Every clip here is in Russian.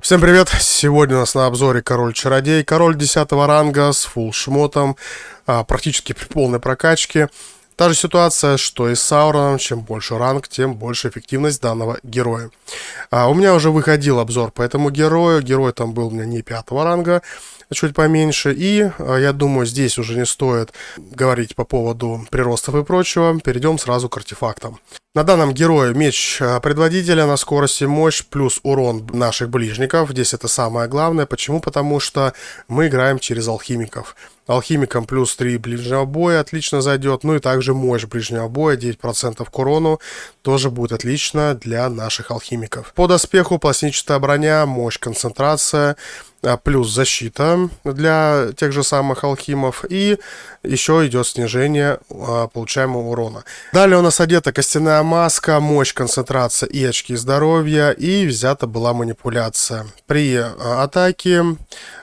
Всем привет! Сегодня у нас на обзоре король-чародей. Король 10 ранга с фулл шмотом, практически при полной прокачке. Та же ситуация, что и с Сауроном. Чем больше ранг, тем больше эффективность данного героя. У меня уже выходил обзор по этому герою. Герой там был у меня не 5 ранга, чуть поменьше. И я думаю, здесь уже не стоит говорить по поводу приростов и прочего. Перейдем сразу к артефактам. На данном герое меч предводителя на скорость и мощь плюс урон наших ближников. Здесь это самое главное. Почему? Потому что мы играем через алхимиков. Алхимикам плюс 3 ближнего боя отлично зайдет. Ну и также мощь ближнего боя 9% к урону тоже будет отлично для наших алхимиков. По доспеху пластинчатая броня, мощь, концентрация, плюс защита для тех же самых алхимов. И еще идет снижение получаемого урона. Далее у нас одета костяная маска, мощь, концентрация и очки здоровья. И взята была манипуляция. При атаке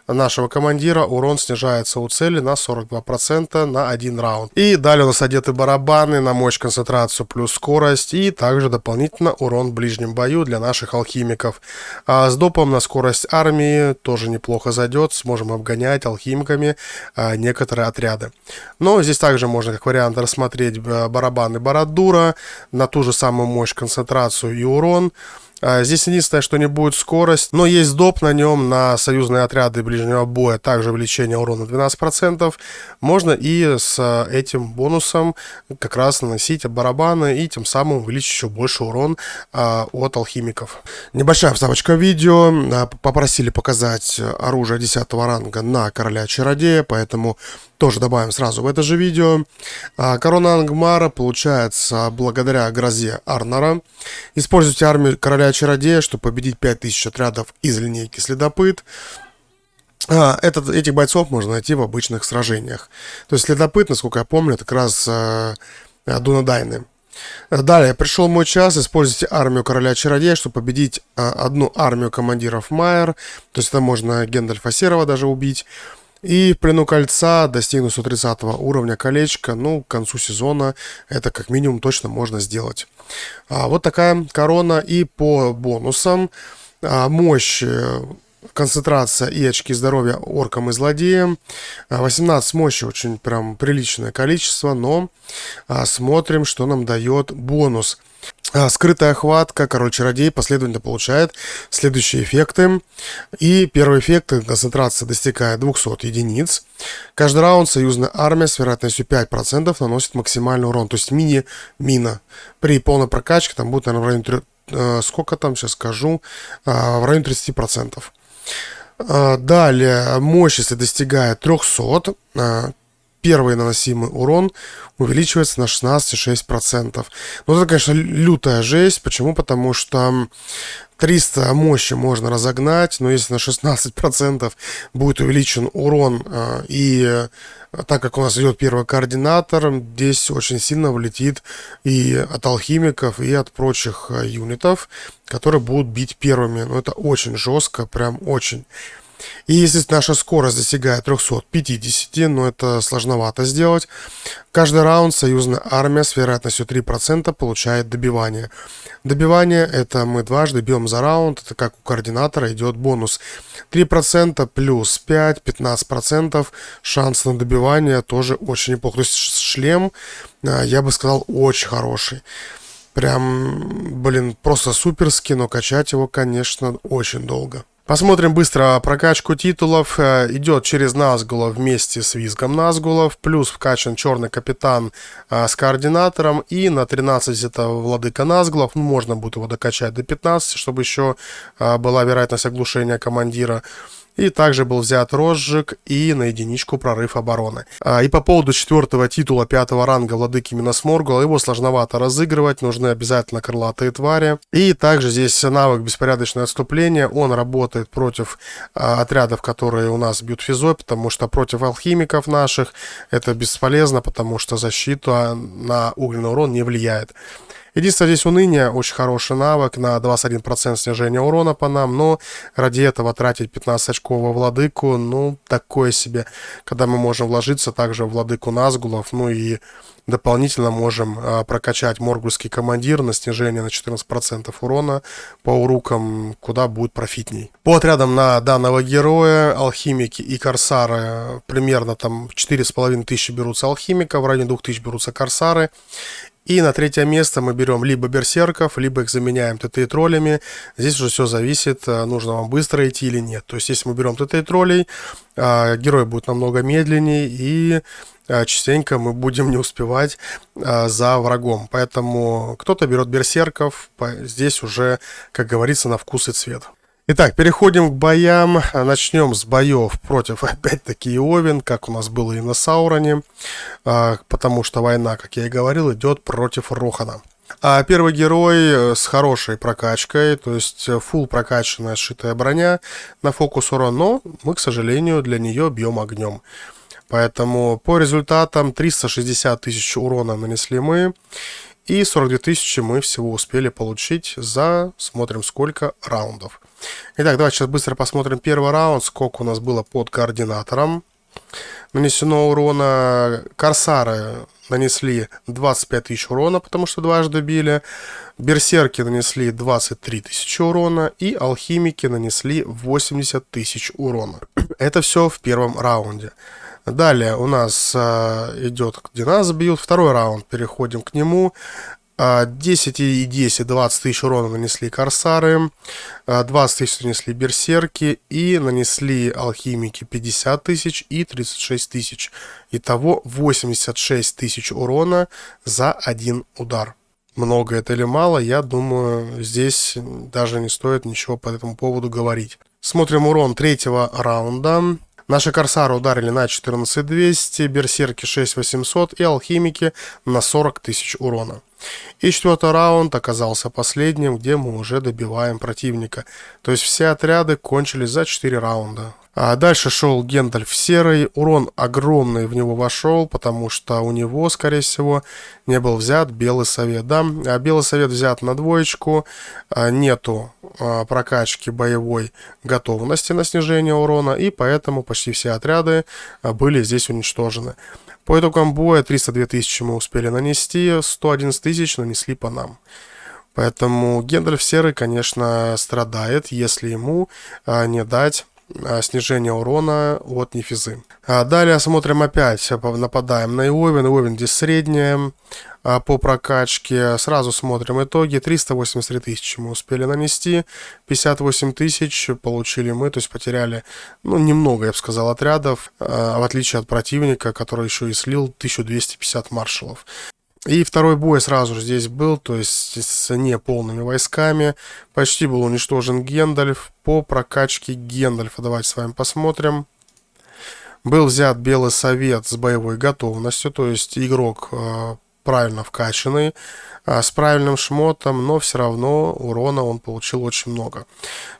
нашего командира урон снижается у цели на 42% на 1 раунд. И далее у нас одеты барабаны на мощь, концентрацию плюс скорость. И также дополнительно урон в ближнем бою для наших алхимиков. С допом на скорость армии тоже неплохо зайдет. Сможем обгонять алхимиками некоторые отряды. Но здесь также можно как вариант рассмотреть барабаны Барадура на ту же самую мощь, концентрацию и урон. Здесь единственное, что не будет скорость, но есть доп на нем на союзные отряды ближнего боя, также увеличение урона 12%. Можно и с этим бонусом как раз наносить барабаны и тем самым увеличить еще больше урон от алхимиков. Небольшая вставочка в видео. Попросили показать оружие 10 ранга на короля-чародея, поэтому тоже добавим сразу в это же видео. Корона Ангмара получается благодаря грозе Арнора. Используйте армию короля-чародея, чтобы победить 5000 отрядов из линейки Следопыт. Этих бойцов можно найти в обычных сражениях. То есть Следопыт, насколько я помню, это как раз Дунадайны. Далее, пришел мой час. Используйте армию короля-чародея, чтобы победить одну армию командиров Майер. То есть это можно Гендальфа Серого даже убить. И в плену кольца достигнув 130 уровня колечка, ну, к концу сезона это как минимум точно можно сделать. Вот такая корона. И по бонусам мощь, концентрация и очки здоровья оркам и злодеям. 18 мощи, очень прям приличное количество, но смотрим, что нам дает бонус. Скрытая хватка, король-чародей последовательно получает следующие эффекты. И первый эффект, концентрация достигает 200 единиц. Каждый раунд союзная армия с вероятностью 5% наносит максимальный урон. То есть мини-мина. При полной прокачке там будет, наверное, в районе, сколько там, сейчас скажу, в районе 30%. Далее, мощь, если достигает 300, первый наносимый урон увеличивается на 16,6%. Но это, конечно, лютая жесть. Почему? Потому что 300 мощи можно разогнать, но если на 16% будет увеличен урон, и так как у нас идет первый координатор, здесь очень сильно влетит и от алхимиков, и от прочих юнитов, которые будут бить первыми. Но это очень жестко, прям очень. И если наша скорость достигает 350, но это сложновато сделать, каждый раунд союзная армия с вероятностью 3% получает добивание. Добивание — это мы дважды бьем за раунд, это как у координатора идет бонус. 3% плюс 5, 15% шанс на добивание тоже очень неплохо. То есть шлем, я бы сказал, очень хороший. Прям, блин, просто суперский, но качать его, конечно, очень долго. Посмотрим быстро прокачку титулов. Идет через Назгула вместе с визгом Назгулов. Плюс вкачан черный капитан с координатором. И на 13 это владыка Назгулов. Ну, можно будет его докачать до 15, чтобы еще была вероятность оглушения командира. И также был взят розжиг и на единичку прорыв обороны. И по поводу 4-го титула 5-го ранга владыки Миносморгула, его сложновато разыгрывать, нужны обязательно крылатые твари. И также здесь навык беспорядочное отступление, он работает против отрядов, которые у нас бьют физой, потому что против алхимиков наших это бесполезно, потому что защита на огненный урон не влияет. Единственное, здесь уныние, очень хороший навык на 21% снижения урона по нам, но ради этого тратить 15 очков во владыку, ну, такое себе, когда мы можем вложиться также в владыку Назгулов, ну и дополнительно можем прокачать Моргульский командир на снижение на 14% урона по урукам, куда будет профитней. По отрядам на данного героя, алхимики и корсары, примерно там 4500 берутся алхимика, в районе 2000 берутся корсары. И на третье место мы берем либо берсерков, либо их заменяем ТТ и троллями. Здесь уже все зависит, нужно вам быстро идти или нет. То есть, если мы берем ТТ и троллей, герой будет намного медленнее, и частенько мы будем не успевать за врагом. Поэтому кто-то берет берсерков, здесь уже, как говорится, на вкус и цвет. Итак, переходим к боям. Начнем с боев против, опять-таки, Овен, как у нас было и на Сауроне, потому что война, как я и говорил, идет против Рохана. А первый герой с хорошей прокачкой, то есть фулл прокачанная сшитая броня на фокус урон, но мы, к сожалению, для нее бьем огнем. Поэтому по результатам 360 тысяч урона нанесли мы, и 42 тысячи мы всего успели получить за, смотрим, сколько раундов. Итак, давайте сейчас быстро посмотрим первый раунд, сколько у нас было под координатором нанесено урона. Корсары нанесли 25 тысяч урона, потому что дважды били. Берсерки нанесли 23 тысячи урона. И алхимики нанесли 80 тысяч урона. Это все в первом раунде. Далее у нас идет, где нас бьют. Второй раунд, переходим к нему. 10 и 10, 20 тысяч урона нанесли корсары, 20 тысяч нанесли берсерки и нанесли алхимики 50 тысяч и 36 тысяч. Итого 86 тысяч урона за один удар. Много это или мало, я думаю, здесь даже не стоит ничего по этому поводу говорить. Смотрим урон третьего раунда. Наши корсары ударили на 14200, берсерки 6800 и алхимики на 40 тысяч урона. И четвертый раунд оказался последним, где мы уже добиваем противника. То есть все отряды кончились за 4 раунда. А дальше шел Гендальф серый. Урон огромный в него вошел, потому что у него, скорее всего, не был взят Белый Совет. Да? А Белый Совет взят на двоечку. Нету прокачки боевой готовности на снижение урона. И поэтому почти все отряды были здесь уничтожены. По итогам боя 302 тысячи мы успели нанести, 111 тысяч нанесли по нам. Поэтому Гендальф серый, конечно, страдает, если ему не дать снижение урона от нефизы. Далее смотрим опять, нападаем на Иовен. Иовен здесь средняя по прокачке. Сразу смотрим итоги. 383 тысячи мы успели нанести, 58 тысяч получили мы, то есть потеряли, ну, немного, я бы сказал, отрядов, в отличие от противника, который еще и слил 1250 маршалов. И второй бой сразу же здесь был, то есть с неполными войсками. Почти был уничтожен Гендальф. По прокачке Гендальфа давайте с вами посмотрим. Был взят Белый Совет с боевой готовностью, то есть игрок правильно вкачанный, с правильным шмотом, но все равно урона он получил очень много.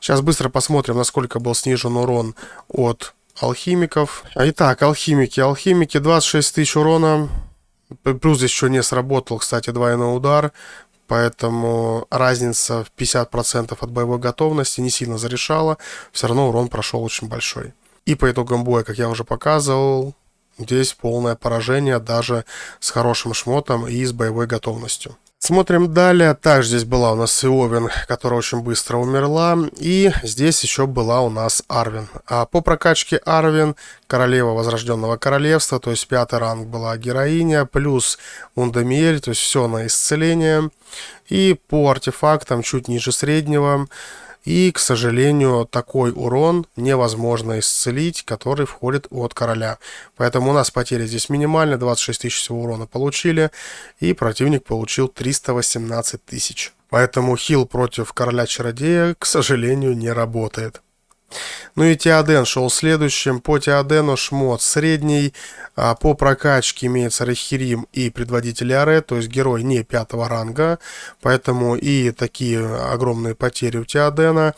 Сейчас быстро посмотрим, насколько был снижен урон от алхимиков. Итак, алхимики 26 тысяч урона. Плюс здесь еще не сработал, кстати, двойной удар, поэтому разница в 50% от боевой готовности не сильно зарешала, все равно урон прошел очень большой. И по итогам боя, как я уже показывал, здесь полное поражение даже с хорошим шмотом и с боевой готовностью. Смотрим далее. Также здесь была у нас Иовен, которая очень быстро умерла. И здесь еще была у нас Арвен. А по прокачке Арвен, королева Возрожденного Королевства, то есть 5-й ранг была героиня, плюс Ундамиэль, то есть все на исцеление. И по артефактам чуть ниже среднего. И, к сожалению, такой урон невозможно исцелить, который входит от короля. Поэтому у нас потери здесь минимальные, 26 тысяч всего урона получили, и противник получил 318 тысяч. Поэтому хил против короля-чародея, к сожалению, не работает. Ну и Теоден шел следующим. По Теодену шмот средний. По прокачке имеется Рахирим и предводитель Аре, то есть герой не 5-го ранга. Поэтому и такие огромные потери у Теодена.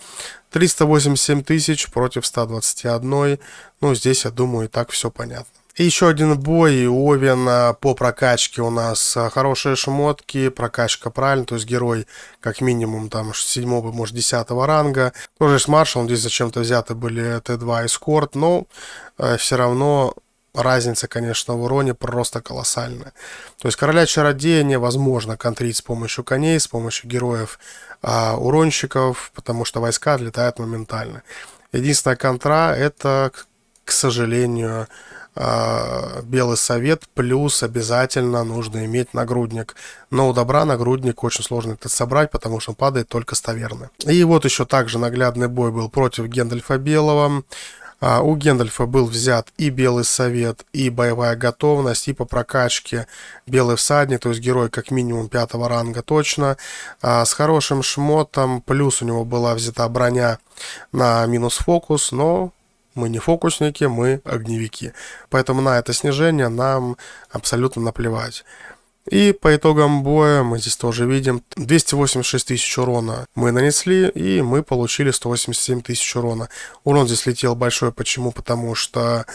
387 тысяч против 121. Ну, здесь, я думаю, и так все понятно. И еще один бой, и Овен по прокачке у нас хорошие шмотки, прокачка правильно, то есть герой как минимум там 7-го, может 10-го ранга. Тоже с маршалом здесь зачем-то взяты были Т2 и Скорт, но все равно разница, конечно, в уроне просто колоссальная. То есть короля чародея невозможно контрить с помощью коней, с помощью героев уронщиков, потому что войска отлетают моментально. Единственная контра это, к сожалению, белый совет, плюс обязательно нужно иметь нагрудник. Но у добра нагрудник очень сложно это собрать, потому что он падает только с таверны. И вот еще также наглядный бой был против Гендальфа Белого. У Гендальфа был взят и белый совет, и боевая готовность, и по прокачке белый всадник, то есть герой как минимум 5-го ранга точно, с хорошим шмотом, плюс у него была взята броня на минус фокус, но мы не фокусники, мы огневики. Поэтому на это снижение нам абсолютно наплевать. И по итогам боя мы здесь тоже видим 286 тысяч урона мы нанесли, и мы получили 187 тысяч урона. Урон здесь летел большой. Почему? Потому что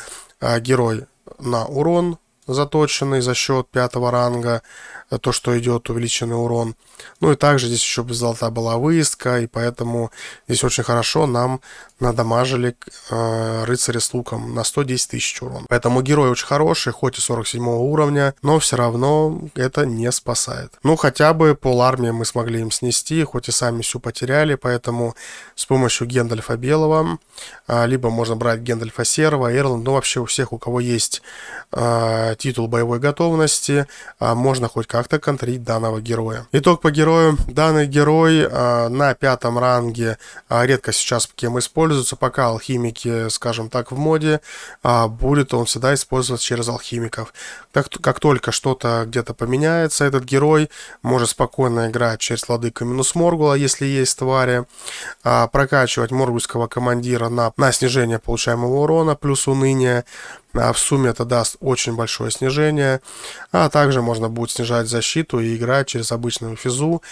герой на урон заточенный за счет 5-го ранга, то, что идет увеличенный урон. Ну и также здесь еще золотая была выездка, и поэтому здесь очень хорошо нам надамажили рыцари с луком на 110 тысяч урона. Поэтому герой очень хороший, хоть и 47 уровня, но все равно это не спасает. Ну хотя бы пол-армии мы смогли им снести, хоть и сами всю потеряли, поэтому с помощью Гендальфа Белого, либо можно брать Гендальфа Серого, Эрланд, ну вообще у всех, у кого есть титул боевой готовности, можно хоть как-то контрить данного героя. Итог по герою. Данный герой на 5-м ранге редко сейчас кем используется, пока алхимики, скажем так, в моде, будет он всегда использоваться через алхимиков. Как только что-то где-то поменяется, этот герой может спокойно играть через владыка минус Моргула, если есть твари, прокачивать моргульского командира на снижение получаемого урона плюс уныние. В сумме это даст очень большое снижение, а также можно будет снижать защиту и играть через обычную физу,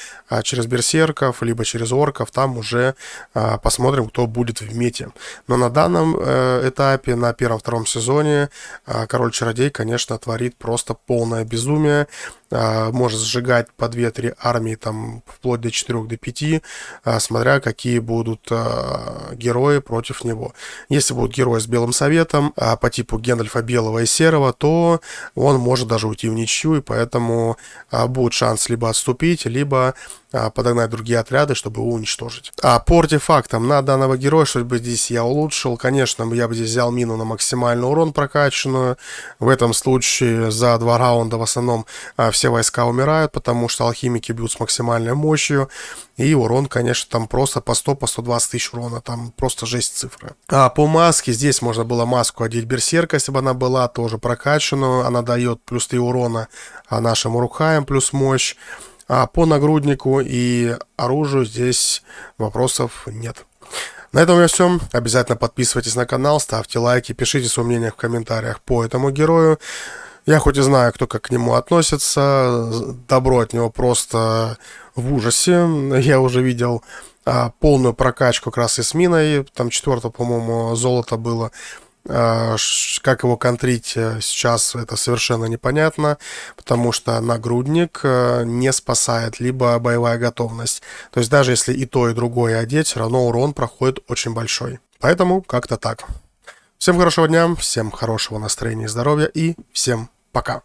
через берсерков, либо через орков, там уже посмотрим, кто будет в мете. Но на данном этапе, на 1-2 сезоне, король-чародей, конечно, творит просто полное безумие, может сжигать по 2-3 армии, там, вплоть до 4, до 5, смотря какие будут герои против него. Если будут герои с белым советом, по типу Гендальфа Белого и Серого, то он может даже уйти в ничью, и поэтому будет шанс либо отступить, либо подогнать другие отряды, чтобы его уничтожить. По артефактам на данного героя, чтобы здесь я улучшил, конечно, я бы здесь взял мину на максимальный урон прокачанную. В этом случае за 2 раунда в основном все войска умирают, потому что алхимики бьют с максимальной мощью. И урон, конечно, там просто по 100, по 120 тысяч урона. Там просто жесть цифры. По маске, здесь можно было маску одеть берсерка, если бы она была тоже прокачанную. Она дает плюс 3 урона нашим урукхаям, плюс мощь. По нагруднику и оружию здесь вопросов нет. На этом у меня все. Обязательно подписывайтесь на канал, ставьте лайки, пишите свое мнение в комментариях по этому герою. Я хоть и знаю, кто как к нему относится, добро от него просто в ужасе. Я уже видел полную прокачку как раз и с миной, там 4-го, по-моему, золото было. Как его контрить сейчас, это совершенно непонятно, потому что нагрудник не спасает, либо боевая готовность. То есть даже если и то, и другое одеть, все равно урон проходит очень большой. Поэтому как-то так. Всем хорошего дня, всем хорошего настроения и здоровья, и всем пока.